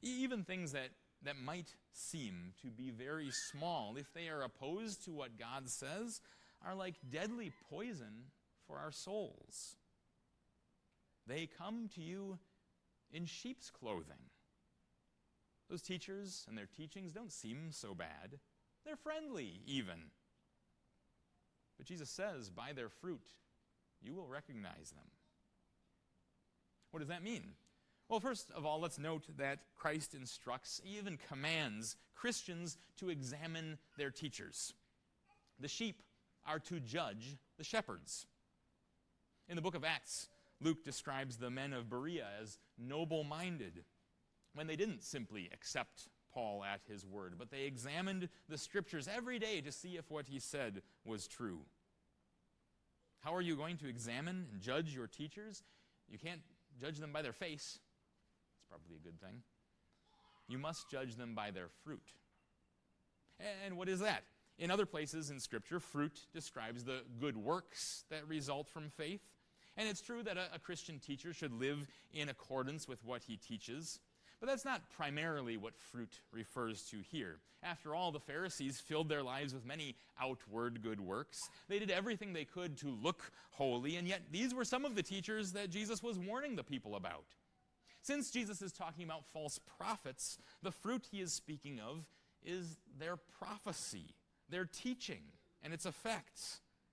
Even things that might seem to be very small, if they are opposed to what God says, are like deadly poison for our souls. They come to you in sheep's clothing. Those teachers and their teachings don't seem so bad. They're friendly, even. But Jesus says, by their fruit, you will recognize them. What does that mean? Well, first of all, let's note that Christ instructs, even commands, Christians to examine their teachers. The sheep are to judge the shepherds. In the book of Acts, Luke describes the men of Berea as noble-minded, when they didn't simply accept Paul at his word, but they examined the scriptures every day to see if what he said was true. How are you going to examine and judge your teachers? You can't judge them by their face. It's probably a good thing. You must judge them by their fruit. And what is that? In other places in Scripture, fruit describes the good works that result from faith. And it's true that a Christian teacher should live in accordance with what he teaches. But that's not primarily what fruit refers to here. After all, the Pharisees filled their lives with many outward good works. They did everything they could to look holy, and yet these were some of the teachers that Jesus was warning the people about. Since Jesus is talking about false prophets, the fruit he is speaking of is their prophecy, their teaching, and its effects.